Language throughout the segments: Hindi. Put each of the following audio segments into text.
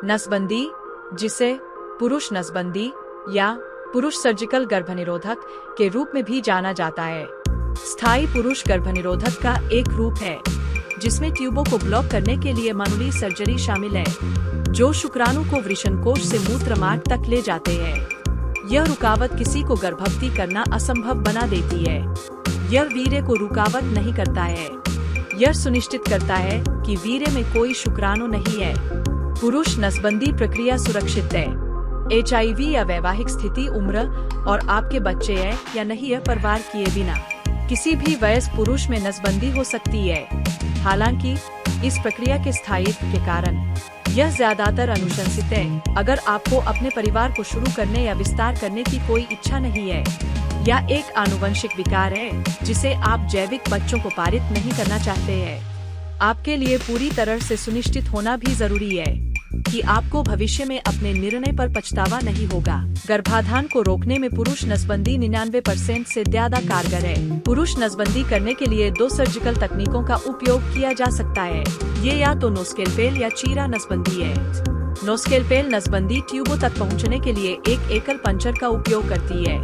नसबंदी, जिसे पुरुष नसबंदी या पुरुष सर्जिकल गर्भनिरोधक के रूप में भी जाना जाता है, स्थायी पुरुष गर्भनिरोधक का एक रूप है जिसमें ट्यूबों को ब्लॉक करने के लिए मामूली सर्जरी शामिल है, जो शुक्राणु को वृषणकोश से मूत्रमार्ग तक ले जाते हैं। यह रुकावट किसी को गर्भवती करना असंभव बना देती है। यह वीर्य को रुकावट नहीं करता है। यह सुनिश्चित करता है कि वीर्य में कोई शुक्राणु नहीं है। पुरुष नसबंदी प्रक्रिया सुरक्षित है। HIV या वैवाहिक स्थिति, उम्र और आपके बच्चे है या नहीं यह परवाह किए बिना किसी भी वयस्क पुरुष में नसबंदी हो सकती है। हालांकि इस प्रक्रिया के स्थायित्व के कारण यह ज्यादातर अनुशंसित है अगर आपको अपने परिवार को शुरू करने या विस्तार करने की कोई इच्छा नहीं है, या एक आनुवंशिक विकार है जिसे आप जैविक बच्चों को पारित नहीं करना चाहते हैं। आपके लिए पूरी तरह से सुनिश्चित होना भी जरूरी है कि आपको भविष्य में अपने निर्णय पर पछतावा नहीं होगा। गर्भाधान को रोकने में पुरुष नसबंदी 99% से ज्यादा कारगर है। पुरुष नसबंदी करने के लिए 2 सर्जिकल तकनीकों का उपयोग किया जा सकता है। ये या तो नोस्केल्पेल या चीरा नसबंदी है। नोस्केल्पेल नसबंदी ट्यूबों तक पहुंचने के लिए एक एकल पंचर का उपयोग करती है।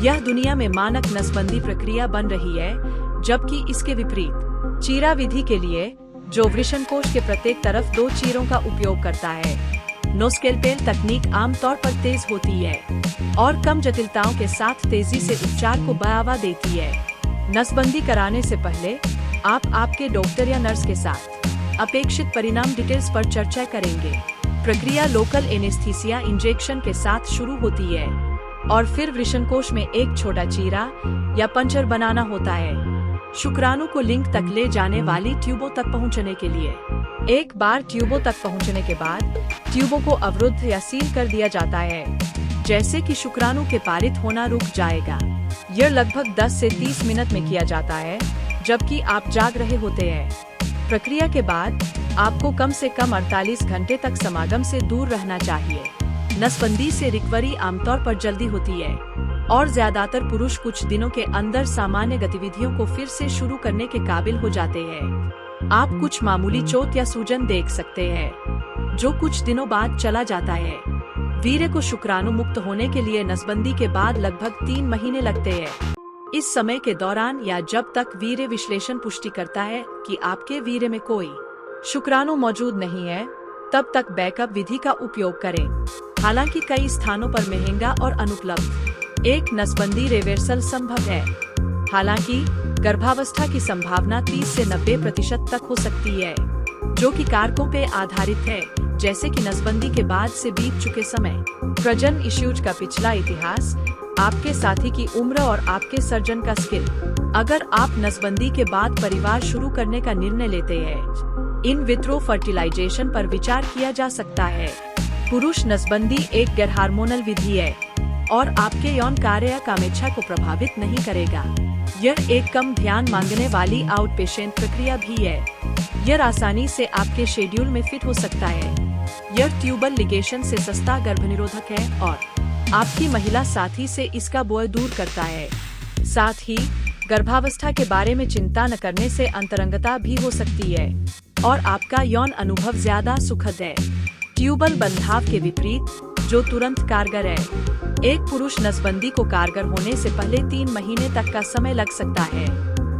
यह दुनिया में मानक नसबंदी प्रक्रिया बन रही है, जबकि इसके विपरीत चीरा विधि के लिए, जो वृषणकोश के प्रत्येक तरफ 2 चीरों का उपयोग करता है, नोस्केल्पेल तकनीक आमतौर पर तेज होती है और कम जटिलताओं के साथ तेजी से उपचार को बढ़ावा देती है। नसबंदी कराने से पहले आप आपके डॉक्टर या नर्स के साथ अपेक्षित परिणाम डिटेल्स पर चर्चा करेंगे। प्रक्रिया लोकल एनेस्थीसिया इंजेक्शन के साथ शुरू होती है और फिर वृषणकोश में एक छोटा चीरा या पंचर बनाना होता है, शुक्राणु को लिंग तक ले जाने वाली ट्यूबों तक पहुंचने के लिए। एक बार ट्यूबों तक पहुंचने के बाद ट्यूबों को अवरुद्ध या सील कर दिया जाता है, जैसे कि शुक्राणु के पारित होना रुक जाएगा। यह लगभग 10 से 30 मिनट में किया जाता है, जबकि आप जाग रहे होते हैं। प्रक्रिया के बाद आपको कम से कम 48 घंटे तक समागम से दूर रहना चाहिए। नसबंदी से रिकवरी आमतौर पर जल्दी होती है और ज्यादातर पुरुष कुछ दिनों के अंदर सामान्य गतिविधियों को फिर से शुरू करने के काबिल हो जाते हैं। आप कुछ मामूली चोट या सूजन देख सकते हैं, जो कुछ दिनों बाद चला जाता है। वीर्य को शुक्राणु मुक्त होने के लिए नसबंदी के बाद लगभग 3 महीने लगते हैं। इस समय के दौरान या जब तक वीर्य विश्लेषण पुष्टि करता है कि आपके वीर्य में कोई शुक्राणु मौजूद नहीं है, तब तक बैकअप विधि का उपयोग करें। हालांकि कई स्थानों पर महंगा और अनुपलब्ध एक नसबंदी रिवर्सल संभव है। हालांकि गर्भावस्था की संभावना 30 से 90% तक हो सकती है, जो कि कारकों पे आधारित है, जैसे कि नसबंदी के बाद से बीत चुके समय, प्रजनन इश्यूज का पिछला इतिहास, आपके साथी की उम्र और आपके सर्जन का स्किल। अगर आप नसबंदी के बाद परिवार शुरू करने का निर्णय लेते हैं, इन विट्रो फर्टिलाइजेशन पर विचार किया जा सकता है। पुरुष नसबंदी एक गैर हार्मोनल विधि है और आपके यौन कार्य या कामेच्छा को प्रभावित नहीं करेगा। यह एक कम ध्यान मांगने वाली आउट पेशेंट प्रक्रिया भी है। यह आसानी से आपके शेड्यूल में फिट हो सकता है। यह ट्यूबल लिगेशन से सस्ता गर्भनिरोधक है और आपकी महिला साथी से इसका बोझ दूर करता है। साथ ही गर्भावस्था के बारे में चिंता न करने से अंतरंगता भी हो सकती है और आपका यौन अनुभव ज्यादा सुखद है। ट्यूबल बंधाव के विपरीत, जो तुरंत कारगर है, एक पुरुष नसबंदी को कारगर होने से पहले 3 महीने तक का समय लग सकता है।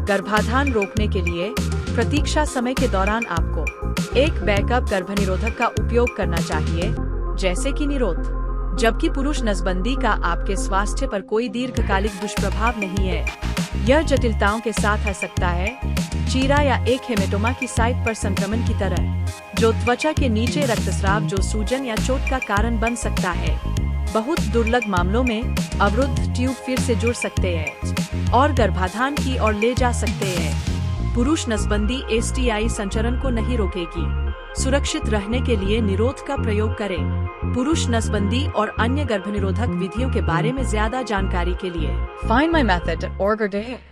गर्भाधान रोकने के लिए प्रतीक्षा समय के दौरान आपको एक बैकअप गर्भनिरोधक का उपयोग करना चाहिए, जैसे कि निरोध, जबकि पुरुष नसबंदी का आपके स्वास्थ्य पर कोई दीर्घकालिक दुष्प्रभाव नहीं है। यह जटिलताओं के साथ आ सकता है, चीरा या एक हेमेटोमा की साइट पर संक्रमण की तरह, जो त्वचा के नीचे रक्तस्राव, जो सूजन या चोट का कारण बन सकता है। बहुत दुर्लभ मामलों में अवरुद्ध ट्यूब फिर से जुड़ सकते हैं और गर्भाधान की ओर ले जा सकते हैं। पुरुष नसबंदी STI संचरण को नहीं रोकेगी। सुरक्षित रहने के लिए निरोध का प्रयोग करें। पुरुष नसबंदी और अन्य गर्भनिरोधक विधियों के बारे में ज्यादा जानकारी के लिए Find my method at org.org.